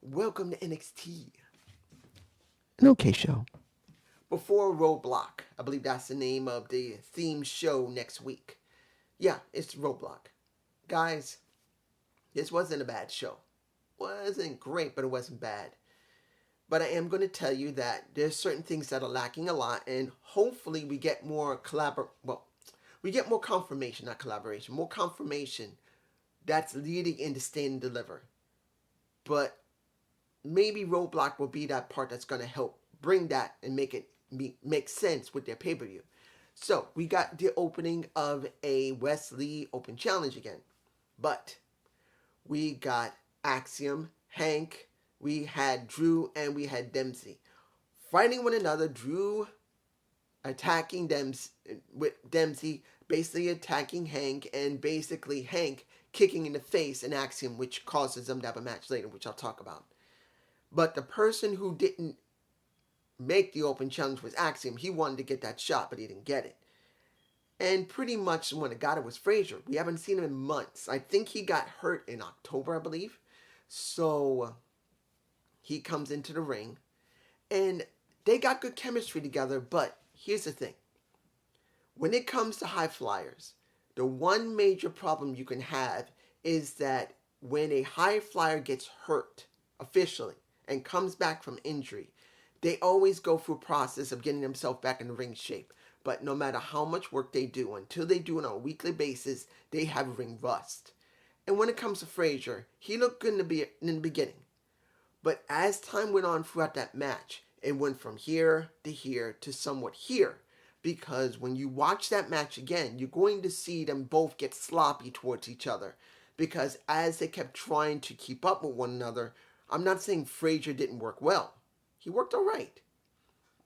Welcome to NXT. An okay show. Before Roadblock, I believe that's the name of the theme show next week. Yeah, it's Roadblock. Guys, this wasn't a bad show. Wasn't great, but it wasn't bad. But I am going to tell you that there's certain things that are lacking a lot, and hopefully we get more confirmation, not collaboration, more confirmation that's leading into Stand and Deliver. But maybe Roadblock will be that part that's going to help bring that and make it make sense with their pay-per-view. So we got the opening of a Wesley Open Challenge again. But we got Axiom, Hank, we had Drew, and we had Dempsey. Fighting one another, Drew attacking Dempsey basically attacking Hank, and basically Hank kicking in the face an Axiom, which causes them to have a match later, which I'll talk about. But the person who didn't make the open challenge was Axiom. He wanted to get that shot, but he didn't get it. And pretty much when it got it was Frazier. We haven't seen him in months. I think he got hurt in October, I believe. So he comes into the ring. And they got good chemistry together, but here's the thing. When it comes to high flyers, the one major problem you can have is that when a high flyer gets hurt officially and comes back from injury, they always go through a process of getting themselves back in ring shape. But no matter how much work they do, until they do it on a weekly basis, they have ring rust. And when it comes to Frazier, he looked good in the beginning. But as time went on throughout that match, it went from here to somewhat here. Because when you watch that match again, you're going to see them both get sloppy towards each other. Because as they kept trying to keep up with one another, I'm not saying Frazier didn't work well. He worked all right.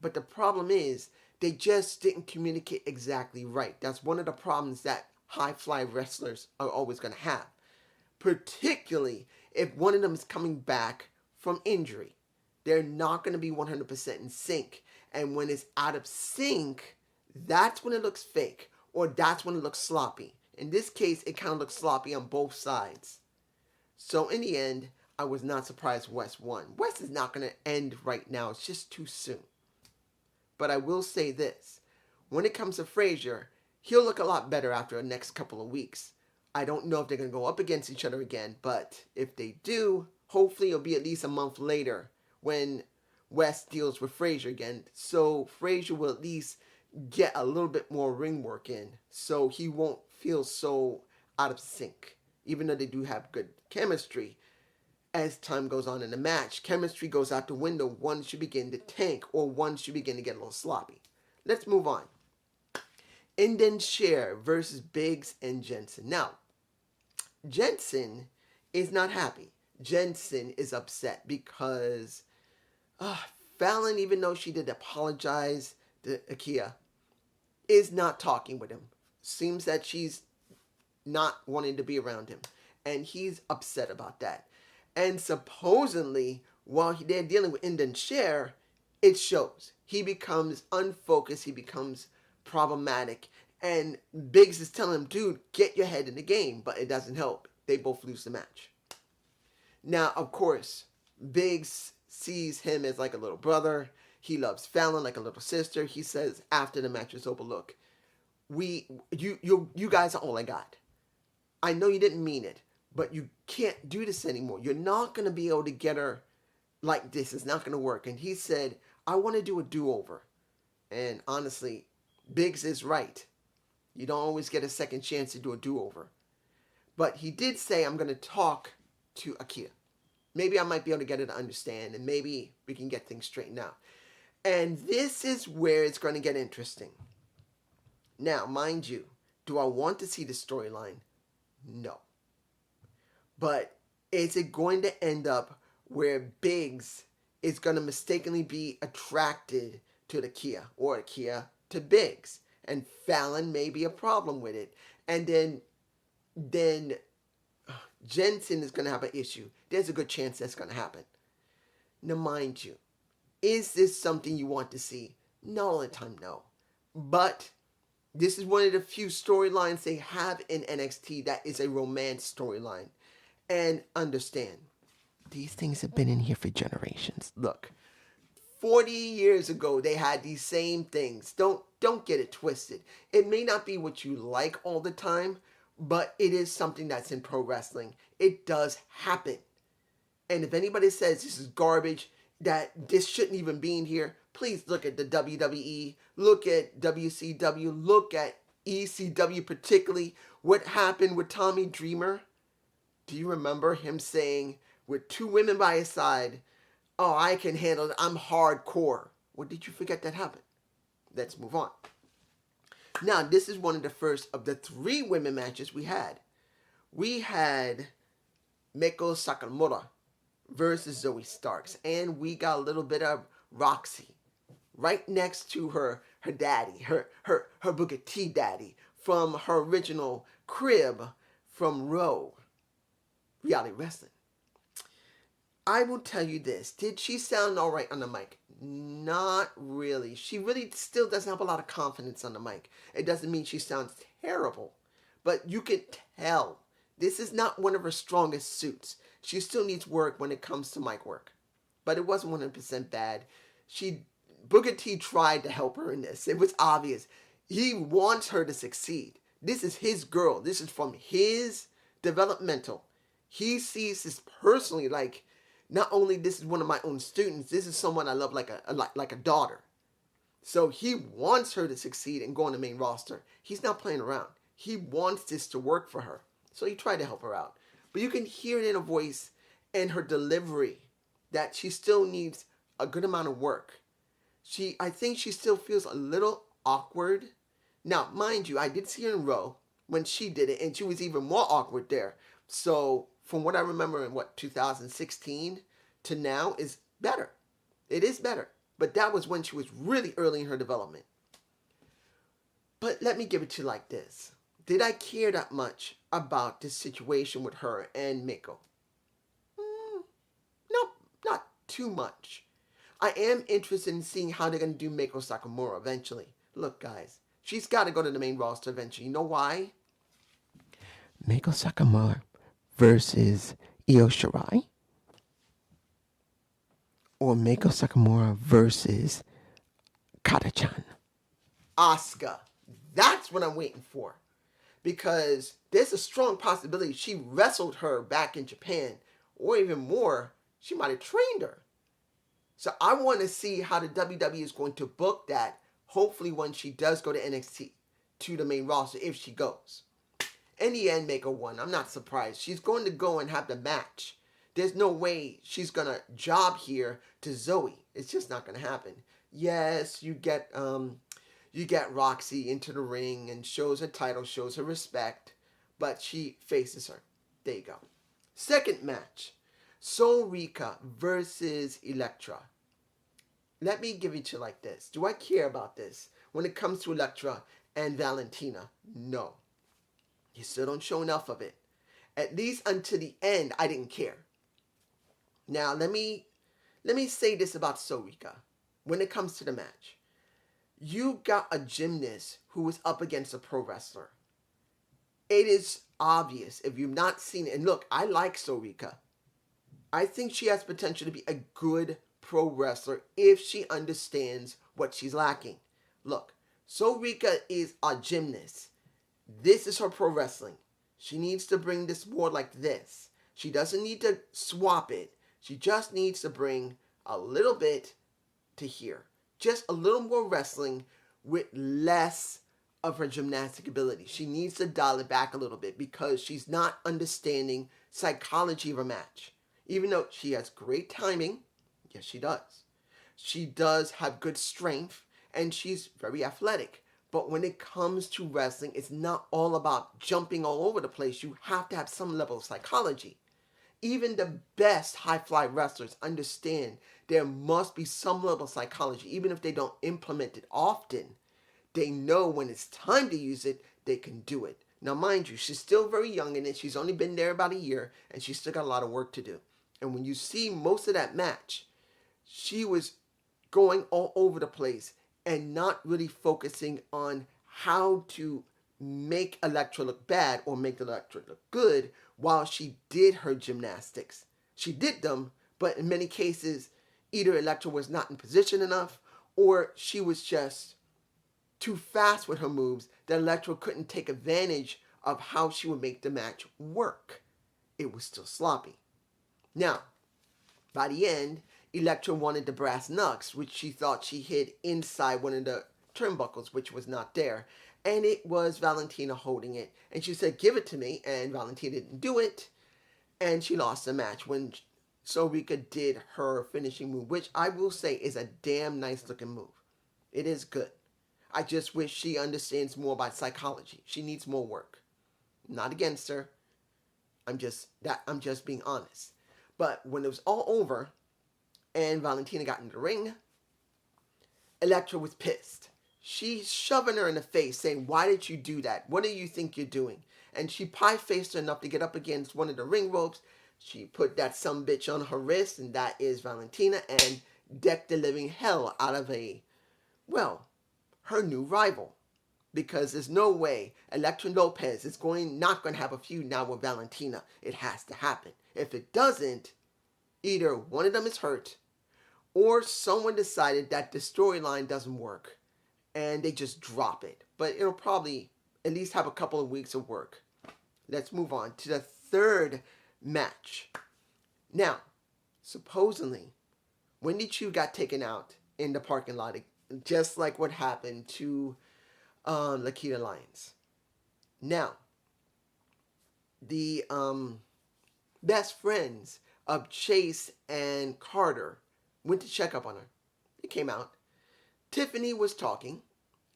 But the problem is, they just didn't communicate exactly right. That's one of the problems that high fly wrestlers are always going to have. Particularly if one of them is coming back from injury. They're not going to be 100% in sync. And when it's out of sync, that's when it looks fake. Or that's when it looks sloppy. In this case, it kind of looks sloppy on both sides. So in the end, I was not surprised West won. West is not going to end right now. It's just too soon. But I will say this. When it comes to Frazier, he'll look a lot better after the next couple of weeks. I don't know if they're going to go up against each other again, but if they do, hopefully it'll be at least a month later when West deals with Frazier again. So Frazier will at least get a little bit more ring work in, so he won't feel so out of sync. Even though they do have good chemistry, as time goes on in the match, chemistry goes out the window once you begin to tank or once you begin to get a little sloppy. Let's move on. Inden Share versus Biggs and Jensen. Now, Jensen is not happy. Jensen is upset because Fallon, even though she did apologize to Akia, is not talking with him. Seems that she's not wanting to be around him. And he's upset about that. And supposedly, while they're dealing with Inden Share, it shows. He becomes unfocused. He becomes problematic. And Biggs is telling him, dude, get your head in the game. But it doesn't help. They both lose the match. Now, of course, Biggs sees him as like a little brother. He loves Fallon like a little sister. He says after the match is over, look, you guys are all I got. I know you didn't mean it, but you can't do this anymore. You're not going to be able to get her like this. It's not going to work. And he said, I want to do a do-over. And honestly, Biggs is right. You don't always get a second chance to do a do-over. But he did say, I'm going to talk to Akia. Maybe I might be able to get her to understand, and maybe we can get things straightened out. And this is where it's going to get interesting. Now, mind you, do I want to see the storyline? No. But is it going to end up where Biggs is going to mistakenly be attracted to the Kia or Kia to Biggs? And Fallon may be a problem with it. And then Jensen is going to have an issue. There's a good chance that's going to happen. Now, mind you, is this something you want to see? Not all the time, no. But this is one of the few storylines they have in NXT that is a romance storyline. And understand, These things have been in here for generations. Look, 40 years ago they had these same things. Don't get it twisted. It may not be what you like all the time, but it is something that's in pro wrestling. It does happen. And if anybody says this is garbage, that this shouldn't even be in here, please look at the WWE, look at WCW, look at ECW particularly. What happened with Tommy Dreamer? Do you remember him saying, with two women by his side, oh, I can handle it, I'm hardcore. Well, did you forget that happened? Let's move on. Now, this is one of the first of the 3 women matches we had. We had Meiko Sakamura versus Zoe Starks, and we got a little bit of Roxy right next to her daddy, her Booker T daddy from her original crib from Raw Reality Wrestling. I will tell you this. Did she sound all right on the mic? Not really. She really still doesn't have a lot of confidence on the mic. It doesn't mean she sounds terrible, but you can tell this is not one of her strongest suits. She still needs work when it comes to mic work, but it wasn't 100% bad. Booker T tried to help her in this. It was obvious. He wants her to succeed. This is his girl. This is from his developmental. He sees this personally, like, not only this is one of my own students, this is someone I love like a daughter. So he wants her to succeed and go on the main roster. He's not playing around. He wants this to work for her. So he tried to help her out. But you can hear it in her voice and her delivery that she still needs a good amount of work. I think she still feels a little awkward. Now, mind you, I did see her in Raw when she did it, and she was even more awkward there. So from what I remember in 2016 to now is better. It is better. But that was when she was really early in her development. But let me give it to you like this. Did I care that much about this situation with her and Meiko? No, not too much. I am interested in seeing how they're going to do Meiko Sakamura eventually. Look, guys, she's got to go to the main roster eventually. You know why? Meiko Sakamura versus Io Shirai? Or Meiko Sakamura versus Kata-chan? Asuka. That's what I'm waiting for. Because there's a strong possibility she wrestled her back in Japan. Or even more, she might have trained her. So I want to see how the WWE is going to book that. Hopefully when she does go to NXT, to the main roster, if she goes. In the end, Meiko won. I'm not surprised. She's going to go and have the match. There's no way she's going to job here to Zoe. It's just not going to happen. Yes, you get Roxy into the ring and shows her title, shows her respect, but she faces her. There you go. Second match, Soul Rika versus Elektra. Let me give it to you like this. Do I care about this? When it comes to Elektra and Valentina, no. You still don't show enough of it. At least until the end, I didn't care. Now, let me say this about Soul Rika. When it comes to the match, you got a gymnast who was up against a pro wrestler. It is obvious if you've not seen it. And look, I like Soul Rika. I think she has potential to be a good pro wrestler if she understands what she's lacking. Look, Soul Rika is a gymnast. This is her pro wrestling. She needs to bring this more like this. She doesn't need to swap it. She just needs to bring a little bit to here. Just a little more wrestling with less of her gymnastic ability. She needs to dial it back a little bit because she's not understanding psychology of a match. Even though she has great timing, yes she does. She does have good strength and she's very athletic. But when it comes to wrestling, it's not all about jumping all over the place. You have to have some level of psychology. Even the best high-fly wrestlers understand there must be some level of psychology. Even if they don't implement it often, they know when it's time to use it, they can do it. Now, mind you, she's still very young in it. She's only been there about a year, and she's still got a lot of work to do. And when you see most of that match, she was going all over the place and not really focusing on how to make Elektra look bad or make Elektra look good while she did her gymnastics. She did them, but in many cases, either Elektra was not in position enough, or she was just too fast with her moves that Elektra couldn't take advantage of how she would make the match work. It was still sloppy. Now, by the end, Elektra wanted the brass knucks, which she thought she hid inside one of the turnbuckles, which was not there. And it was Valentina holding it. And she said, give it to me. And Valentina didn't do it. And she lost the match when Sorika did her finishing move, which I will say is a damn nice looking move. It is good. I just wish she understands more about psychology. She needs more work. Not against her. I'm just being honest. But when it was all over and Valentina got in the ring, Elektra was pissed. She's shoving her in the face, saying, why did you do that? What do you think you're doing? And she pie-faced her enough to get up against one of the ring ropes. She put that sumbitch on her wrist, and that is Valentina, and decked the living hell out of her new rival. Because there's no way Elektra Lopez is not going to have a feud now with Valentina. It has to happen. If it doesn't, either one of them is hurt, or someone decided that the storyline doesn't work, and they just drop it. But it'll probably at least have a couple of weeks of work. Let's move on to the third match. Now, supposedly, Wendy Chu got taken out in the parking lot, just like what happened to Lakita Lyons. Now, the best friends of Chase and Carter went to check up on her. They came out. Tiffany was talking,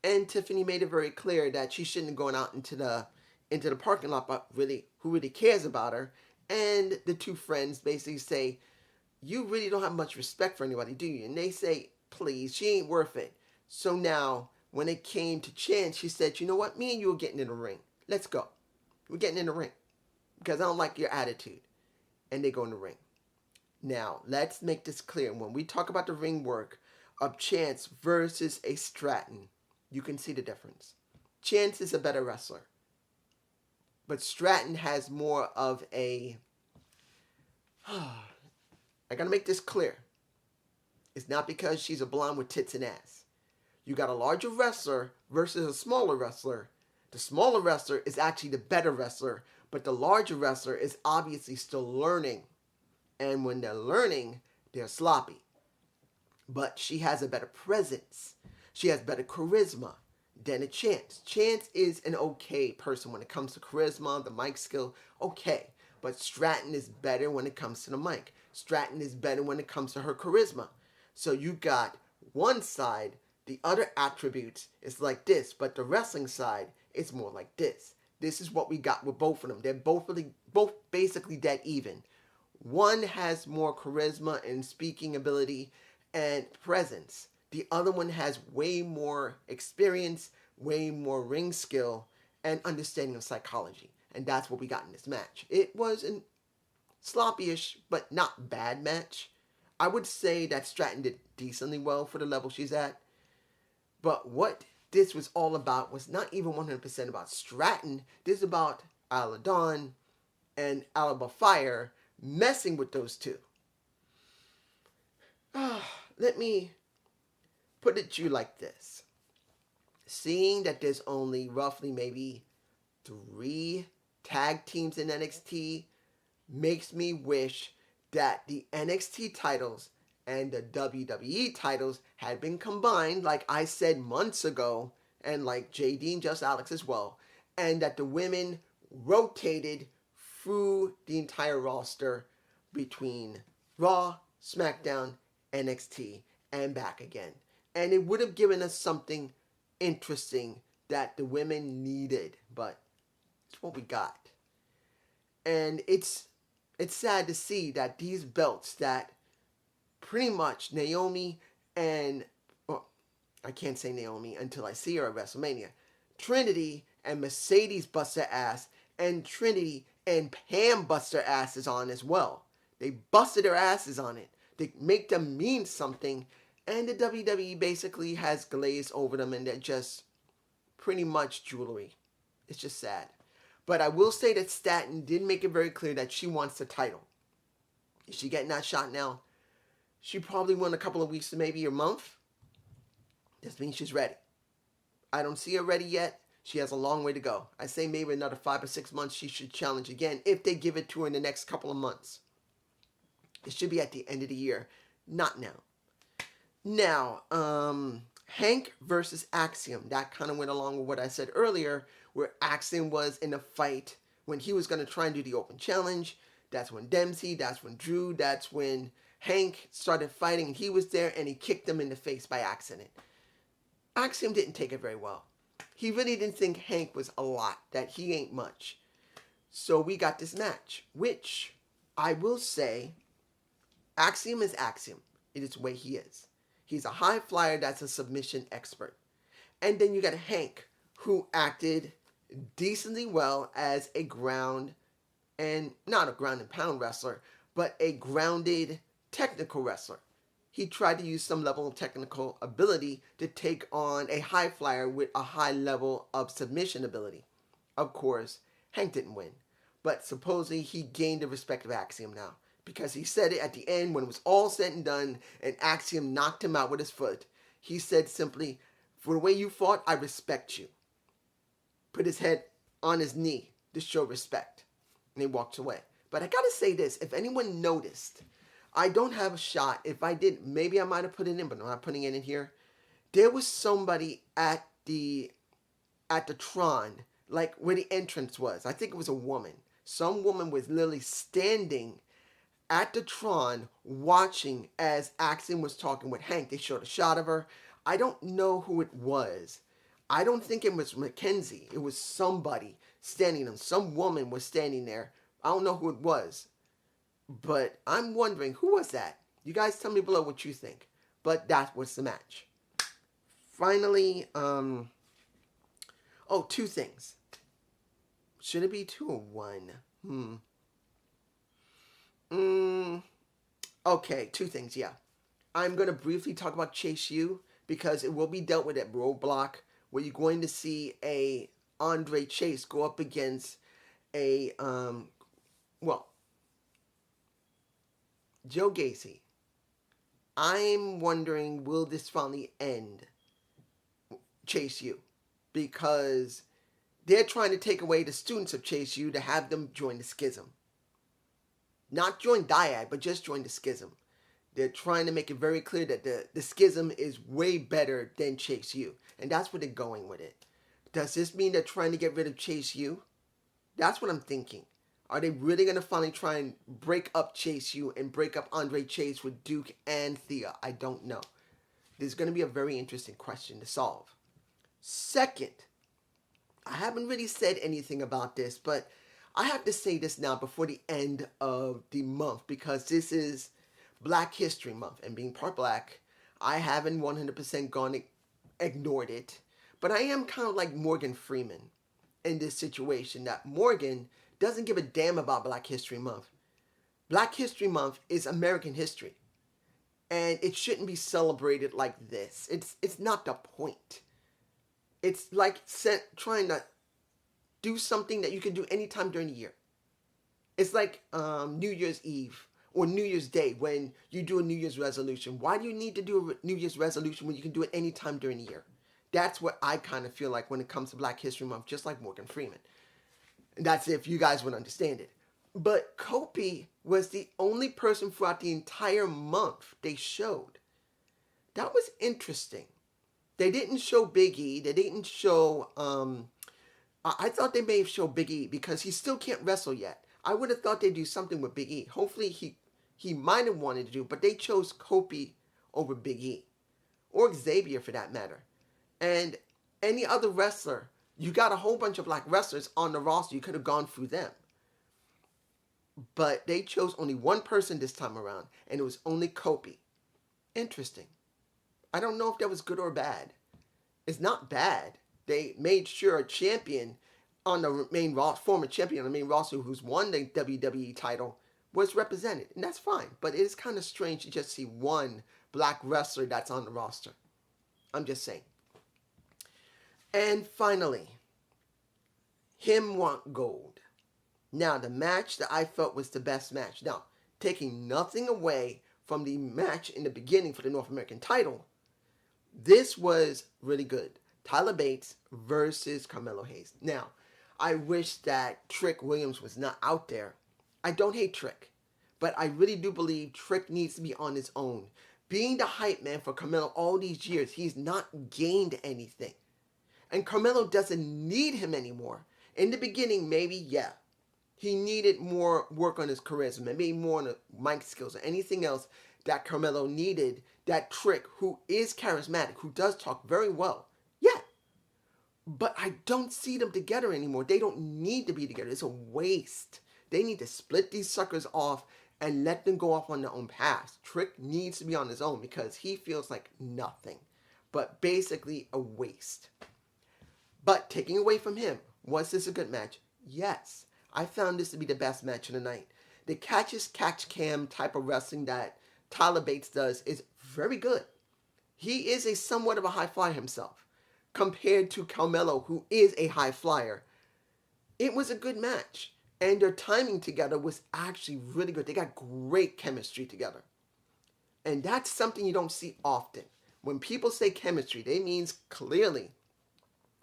and Tiffany made it very clear that she shouldn't have gone out into the parking lot, but really, who really cares about her? And the two friends basically say, you really don't have much respect for anybody, do you? And they say, please, she ain't worth it. So now, when it came to Chance, she said, you know what? Me and you are getting in the ring. Let's go. We're getting in the ring. Because I don't like your attitude. And they go in the ring. Now, let's make this clear. When we talk about the ring work of Chance versus a Stratton, you can see the difference. Chance is a better wrestler. But Stratton has more of a... I gotta make this clear. It's not because she's a blonde with tits and ass. You got a larger wrestler versus a smaller wrestler. The smaller wrestler is actually the better wrestler, but the larger wrestler is obviously still learning. And when they're learning, they're sloppy. But she has a better presence. She has better charisma than a Chance. Chance is an okay person when it comes to charisma, the mic skill, okay. But Stratton is better when it comes to the mic. Stratton is better when it comes to her charisma. So you got one side, the other attributes is like this, but the wrestling side is more like this. This is what we got with both of them. They're both basically dead even. One has more charisma and speaking ability and presence. The other one has way more experience, way more ring skill, and understanding of psychology. And that's what we got in this match. It was a sloppy-ish, but not bad match. I would say that Stratton did decently well for the level she's at. But what this was all about was not even 100% about Stratton. This is about Isla Dawn and Alba Fire messing with those two. Let me put it to you like this. Seeing that there's only roughly maybe 3 tag teams in NXT makes me wish that the NXT titles and the WWE titles had been combined, like I said months ago, and like JD and Just Alex as well, and that the women rotated through the entire roster between Raw, SmackDown, NXT, and back again. And it would have given us something interesting that the women needed, but it's what we got. And it's sad to see that these belts that pretty much Naomi and, well, I can't say Naomi until I see her at WrestleMania. Trinity and Mercedes bust their ass, and Trinity and Pam bust their asses on as well. They busted their asses on it. They make them mean something, and the WWE basically has glazed over them, and they're just pretty much jewelry. It's just sad. But I will say that Stratton did make it very clear that she wants the title. Is she getting that shot now? She probably won a couple of weeks to maybe a month. This means she's ready. I don't see her ready yet. She has a long way to go. I say maybe another 5 or 6 months she should challenge again if they give it to her in the next couple of months. It should be at the end of the year, not now. Now, Hank versus Axiom. That kind of went along with what I said earlier, where Axiom was in a fight when he was going to try and do the open challenge. That's when Dempsey, that's when Drew, that's when Hank started fighting, and he was there, and he kicked him in the face by accident. Axiom didn't take it very well. He really didn't think Hank was a lot, that he ain't much. So we got this match, which I will say, Axiom is Axiom. It is the way he is. He's a high flyer that's a submission expert. And then you got Hank, who acted decently well as a ground, and not a ground and pound wrestler, but a grounded technical wrestler. He tried to use some level of technical ability to take on a high flyer with a high level of submission ability. Of course, Hank didn't win, but supposedly he gained the respect of Axiom now, because he said it at the end when it was all said and done and Axiom knocked him out with his foot. He said simply, "For the way you fought, I respect you." Put his head on his knee to show respect, and he walked away. But I gotta say this, if anyone noticed, I don't have a shot. If I did, maybe I might have put it in, but I'm not putting it in here. There was somebody at the Tron, like where the entrance was. I think it was a woman. Some woman was literally standing at the Tron watching as Axiom was talking with Hank. They showed a shot of her. I don't know who it was. I don't think it was Mackenzie. It was somebody standing there. Some woman was standing there. I don't know who it was. But I'm wondering, who was that? You guys tell me below what you think. But that was the match. Finally, two things. Should it be 2 or 1? Okay, 2 things, yeah. I'm going to briefly talk about Chase U, because it will be dealt with at Roadblock, where you're going to see a Andre Chase go up against a, Joe Gacy. I'm wondering, will this finally end Chase U? Because they're trying to take away the students of Chase U to have them join the schism. Not join Dyad, but just join the schism. They're trying to make it very clear that the schism is way better than Chase U. And that's where they're going with it. Does this mean they're trying to get rid of Chase U? That's what I'm thinking. Are they really going to finally try and break up Chase U and break up Andre Chase with Duke and Thea? I don't know. This is going to be a very interesting question to solve. Second, I haven't really said anything about this, but I have to say this now before the end of the month, because this is Black History Month, and being part black, I haven't 100% ignored it, but I am kind of like Morgan Freeman in this situation, that Morgan doesn't give a damn about Black History Month. Black History Month is American history, and it shouldn't be celebrated like this. It's not the point. It's like trying to do something that you can do anytime during the year. It's like New Year's Eve or New Year's Day when you do a New Year's resolution. Why do you need to do a New Year's resolution when you can do it anytime during the year? That's what I kind of feel like when it comes to Black History Month, just like Morgan Freeman. And that's if you guys would understand it. But Kopi was the only person throughout the entire month they showed. That was interesting. They didn't show Big E. They didn't show... I thought they may have showed Big E because he still can't wrestle yet. I would have thought they'd do something with Big E. Hopefully he might have wanted to do, but they chose Kopi over Big E. Or Xavier for that matter. And any other wrestler, you got a whole bunch of black wrestlers on the roster. You could have gone through them. But they chose only one person this time around, and it was only Kopi. Interesting. I don't know if that was good or bad. It's not bad. They made sure a champion on the main roster, former champion on the main roster who's won the WWE title, was represented. And that's fine. But it is kind of strange to just see one black wrestler that's on the roster. I'm just saying. And finally, him want gold. Now, the match that I felt was the best match. Now, taking nothing away from the match in the beginning for the North American title, this was really good. Tyler Bates versus Carmelo Hayes. Now, I wish that Trick Williams was not out there. I don't hate Trick, but I really do believe Trick needs to be on his own. Being the hype man for Carmelo all these years, he's not gained anything. And Carmelo doesn't need him anymore. In the beginning, maybe, yeah. He needed more work on his charisma, maybe more on the mic skills or anything else that Carmelo needed. That Trick, who is charismatic, who does talk very well, yeah. But I don't see them together anymore. They don't need to be together. It's a waste. They need to split these suckers off and let them go off on their own paths. Trick needs to be on his own because he feels like nothing, but basically a waste. But taking away from him, was this a good match? Yes. I found this to be the best match of the night. The catch-as-catch-can type of wrestling that Tyler Bates does is very good. He is a somewhat of a high flyer himself, compared to Carmelo, who is a high flyer. It was a good match, and their timing together was actually really good. They got great chemistry together. And that's something you don't see often. When people say chemistry, they means clearly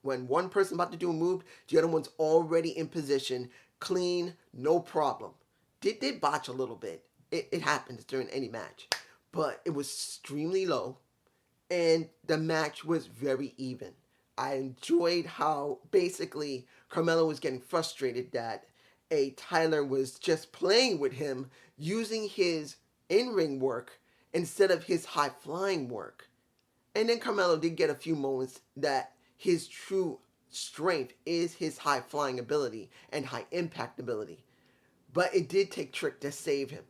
when one person about to do a move, the other one's already in position, clean, no problem. Did botch a little bit. It happens during any match. But it was extremely low, and the match was very even. I enjoyed how basically Carmelo was getting frustrated that Tyler was just playing with him, using his in-ring work instead of his high-flying work. And then Carmelo did get a few moments that his true strength is his high-flying ability and high-impact ability. But it did take Trick to save him.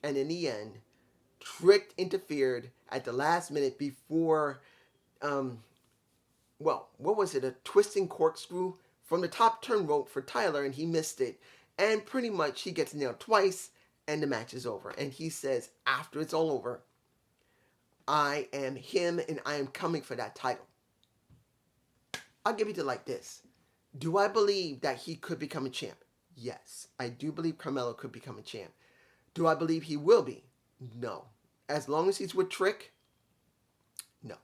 And in the end, Trick interfered at the last minute before, what was it? A twisting corkscrew from the top turn rope for Tyler, and he missed it. And pretty much he gets nailed twice, and the match is over. And he says, after it's all over, I am him, and I am coming for that title. I'll give it like this. Do I believe that he could become a champ? Yes. I do believe Carmelo could become a champ. Do I believe he will be? No. As long as he's with Trick? No.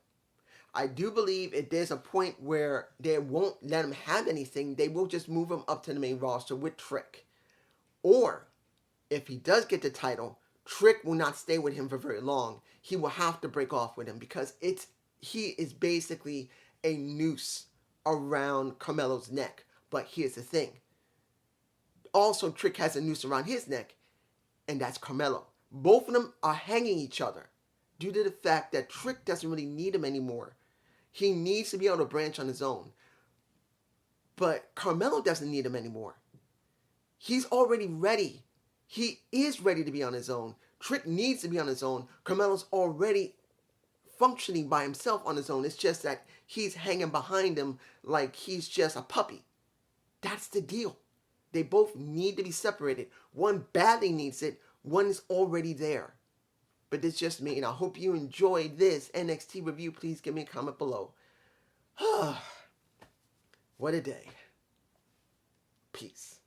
I do believe if there's a point where they won't let him have anything, they will just move him up to the main roster with Trick. Or, if he does get the title, Trick will not stay with him for very long. He will have to break off with him because he is basically a noose around Carmelo's neck. But here's the thing. Also, Trick has a noose around his neck, and that's Carmelo. Both of them are hanging each other due to the fact that Trick doesn't really need him anymore. He needs to be able to branch on his own. But Carmelo doesn't need him anymore. He's already ready. He is ready to be on his own. Trick needs to be on his own. Carmelo's already functioning by himself on his own. It's just that he's hanging behind him like he's just a puppy. That's the deal. They both need to be separated. One badly needs it. One is already there. But it's just me, and I hope you enjoyed this NXT review. Please give me a comment below. What a day. Peace.